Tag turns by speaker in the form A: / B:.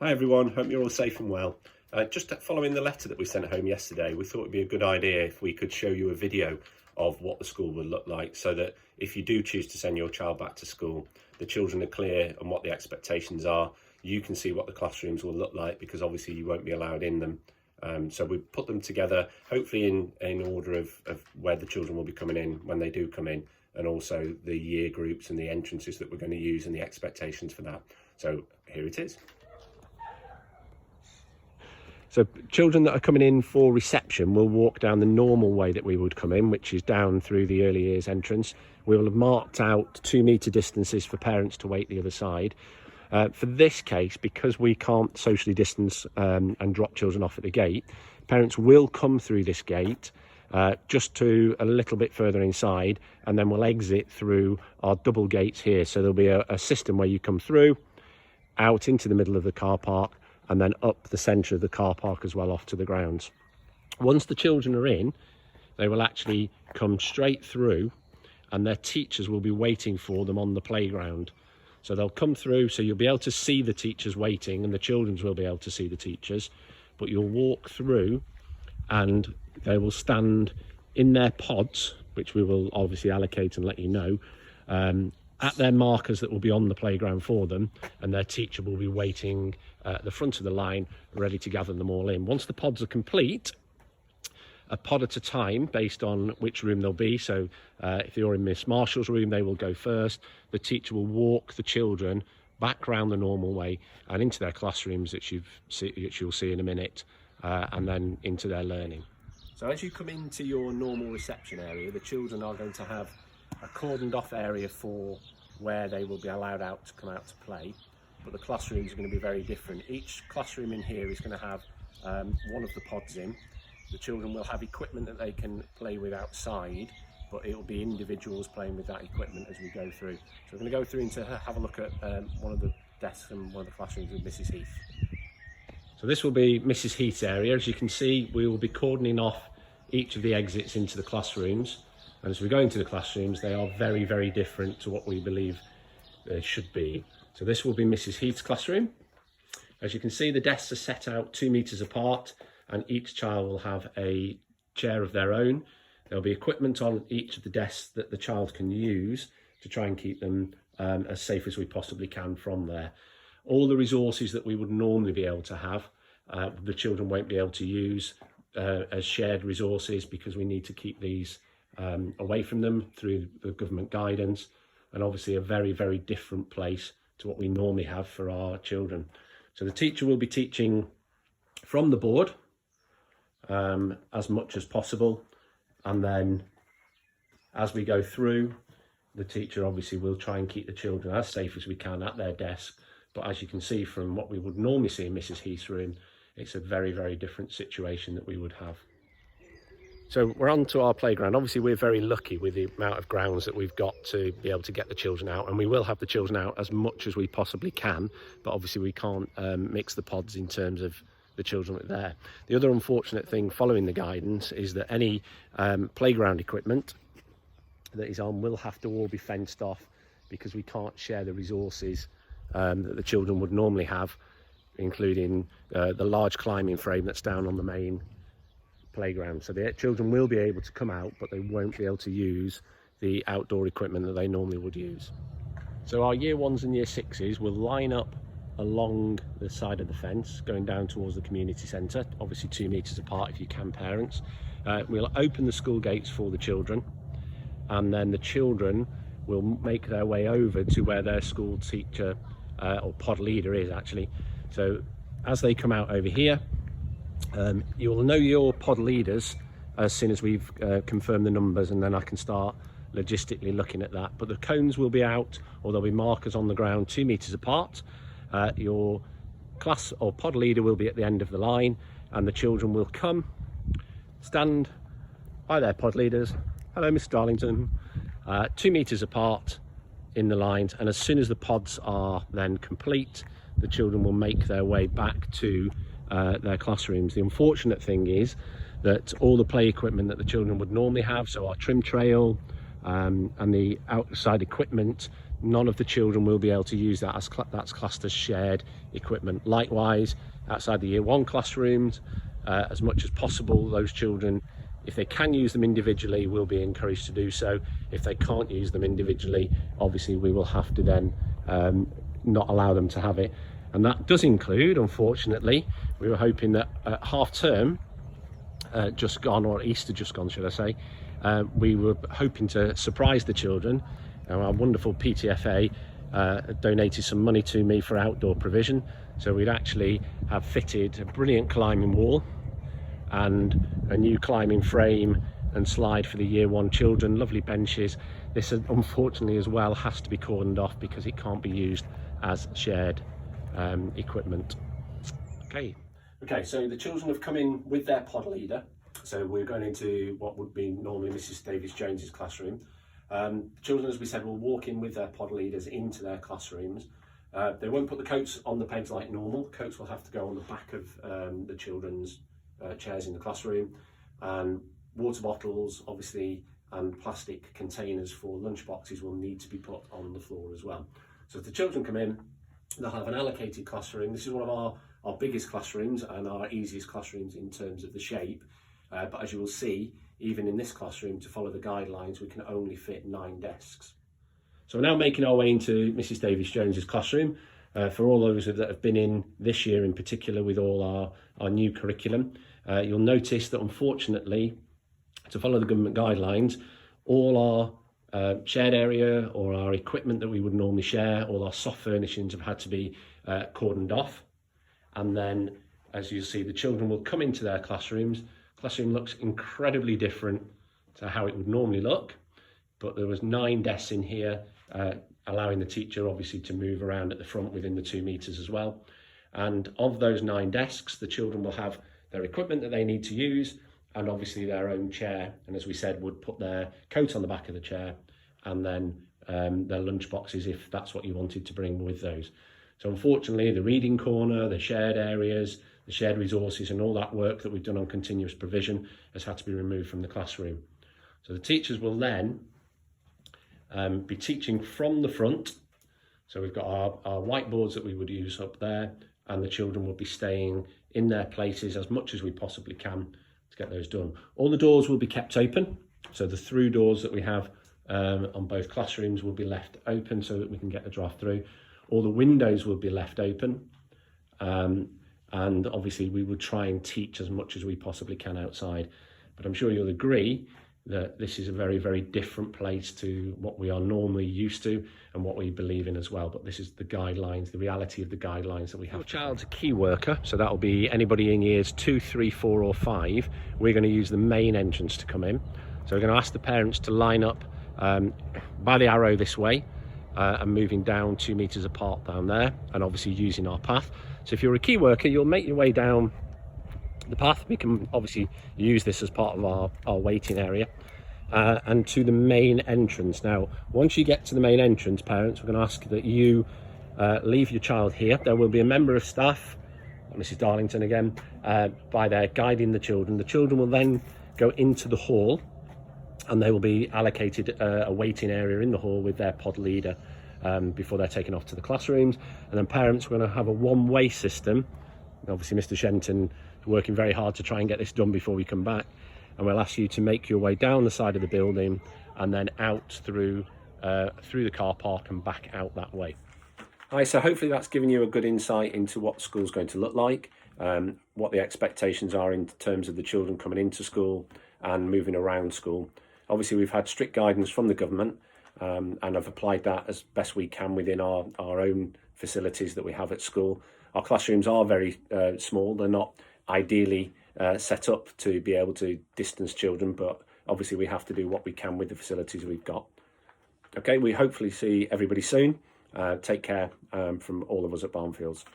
A: Hi everyone, hope you're all safe and well. Just following the letter that we sent home yesterday, we thought it'd be a good idea if we could show you a video of what the school would look like, so that if you do choose to send your child back to school, the children are clear on what the expectations are. You can see what the classrooms will look like, because obviously you won't be allowed in them. So we've put them together, hopefully in order of where the children will be coming in when they do come in, and also the year groups and the entrances that we're going to use and the expectations for that. So here it is. So children that are coming in for reception will walk down the normal way that we would come in, which is down through the early years entrance. We will have marked out 2 metre distances for parents to wait the other side. For this case, because we can't socially distance and drop children off at the gate, parents will come through this gate just to a little bit further inside, and then we'll exit through our double gates here. So there'll be a system where you come through, out into the middle of the car park, and then up the centre of the car park as well, off to the grounds. Once the children are in, they will actually come straight through, and their teachers will be waiting for them on the playground. So they'll come through, so you'll be able to see the teachers waiting, and the children will be able to see the teachers, but you'll walk through and they will stand in their pods, which we will obviously allocate and let you know, at their markers that will be on the playground for them, and their teacher will be waiting at the front of the line, ready to gather them all in. Once the pods are complete, a pod at a time, based on which room they'll be. So if you're in Miss Marshall's room, they will go first. The teacher will walk the children back round the normal way and into their classrooms, which you'll see in a minute, and then into their learning. So as you come into your normal reception area, the children are going to have a cordoned off area for where they will be allowed out to come out to play, but the classrooms are going to be very different. Each classroom in here is going to have one of the pods in. The children will have equipment that they can play with outside, but it will be individuals playing with that equipment as we go through. So we're going to go through and to have a look at one of the desks and one of the classrooms with Mrs. Heath. So this will be Mrs. Heath's area. As you can see, we will be cordoning off each of the exits into the classrooms. And as we go into the classrooms, they are very, very different to what we believe they should be. So this will be Mrs. Heath's classroom. As you can see, the desks are set out 2 metres apart, and each child will have a chair of their own. There'll be equipment on each of the desks that the child can use to try and keep them as safe as we possibly can from there. All the resources that we would normally be able to have, the children won't be able to use as shared resources, because we need to keep these away from them through the government guidance, and obviously a very, very different place to what we normally have for our children. So the teacher will be teaching from the board as much as possible, and then as we go through, the teacher obviously will try and keep the children as safe as we can at their desk. But as you can see from what we would normally see in Mrs. Heath's room, it's a very, very different situation that we would have. So we're on to our playground. Obviously we're very lucky with the amount of grounds that we've got to be able to get the children out, and we will have the children out as much as we possibly can, but obviously we can't mix the pods in terms of the children that are there. The other unfortunate thing following the guidance is that any playground equipment that is on will have to all be fenced off, because we can't share the resources that the children would normally have, including the large climbing frame that's down on the main playground. So the children will be able to come out, but they won't be able to use the outdoor equipment that they normally would use. So our year 1s and year 6s will line up along the side of the fence going down towards the community centre, obviously 2 metres apart if you can, parents. We'll open the school gates for the children, and then the children will make their way over to where their school teacher or pod leader is actually. So as they come out over here, you will know your pod leaders as soon as we've confirmed the numbers, and then I can start logistically looking at that. But the cones will be out, or there'll be markers on the ground 2 metres apart. Your class or pod leader will be at the end of the line, and the children will come, stand by their pod leaders. Hello, Mr. Darlington. 2 metres apart in the lines, and as soon as the pods are then complete, the children will make their way back to their classrooms. The unfortunate thing is that all the play equipment that the children would normally have, so our trim trail and the outside equipment none of the children will be able to use that, as that's classed as shared equipment. Likewise, outside the year 1 classrooms, as much as possible, those children, if they can use them individually, will be encouraged to do so. If they can't use them individually, obviously we will have to then not allow them to have it. And that does include, unfortunately, we were hoping that at half term just gone, or Easter just gone should I say, we were hoping to surprise the children. Our wonderful PTFA donated some money to me for outdoor provision, so we'd actually have fitted a brilliant climbing wall and a new climbing frame and slide for the year 1 children, lovely benches. This unfortunately as well has to be cordoned off because it can't be used as shared equipment. Okay, so the children have come in with their pod leader, so we're going into what would be normally Mrs Davies Jones's classroom. Children, as we said, will walk in with their pod leaders into their classrooms. They won't put the coats on the pegs like normal. Coats will have to go on the back of the children's chairs in the classroom, and water bottles obviously and plastic containers for lunch boxes will need to be put on the floor as well. So if the children come in, they'll have an allocated classroom. This is one of our biggest classrooms and our easiest classrooms in terms of the shape, but as you will see, even in this classroom, to follow the guidelines, we can only fit 9 desks. So we're now making our way into Mrs Davies Jones's classroom. For all those that have been in this year in particular with all our new curriculum, you'll notice that unfortunately, to follow the government guidelines, all our shared area or our equipment that we would normally share, all our soft furnishings have had to be cordoned off. And then, as you see, the children will come into their classrooms. Classroom looks incredibly different to how it would normally look, but there was 9 desks in here, allowing the teacher obviously to move around at the front within the 2 meters as well. And of those 9 desks, the children will have their equipment that they need to use and obviously their own chair, and as we said, would put their coat on the back of the chair and then their lunch boxes if that's what you wanted to bring with those. So unfortunately, the reading corner, the shared areas, the shared resources and all that work that we've done on continuous provision has had to be removed from the classroom. So the teachers will then be teaching from the front. So we've got our whiteboards that we would use up there, and the children will be staying in their places as much as we possibly can to get those done. All the doors will be kept open. So the through doors that we have on both classrooms will be left open so that we can get the draft through. All the windows will be left open. And obviously we would try and teach as much as we possibly can outside. But I'm sure you'll agree that this is a very, very different place to what we are normally used to and what we believe in as well. But this is the guidelines, the reality of the guidelines that we have. Your child's a key worker, so that'll be anybody in years 2, 3, 4 or 5. We're going to use the main entrance to come in. So we're going to ask the parents to line up by the arrow this way and moving down 2 meters apart down there, and obviously using our path. So if you're a key worker, you'll make your way down the path. We can obviously use this as part of our waiting area and to the main entrance. Now, once you get to the main entrance, parents, we're going to ask that you leave your child here. There will be a member of staff, Mrs Darlington again, by there guiding the children. The children will then go into the hall and they will be allocated a waiting area in the hall with their pod leader before they're taken off to the classrooms. And then parents are going to have a one-way system. Obviously Mr Shenton is working very hard to try and get this done before we come back, and we'll ask you to make your way down the side of the building and then out through the car park and back out that way. Hi, so hopefully that's given you a good insight into what school's going to look like, what the expectations are in terms of the children coming into school and moving around school. Obviously we've had strict guidance from the government and I've applied that as best we can within our own facilities that we have at school. Our classrooms are very small. They're not ideally set up to be able to distance children, but obviously we have to do what we can with the facilities we've got. Okay, we hopefully see everybody soon. Take care from all of us at Barnfields.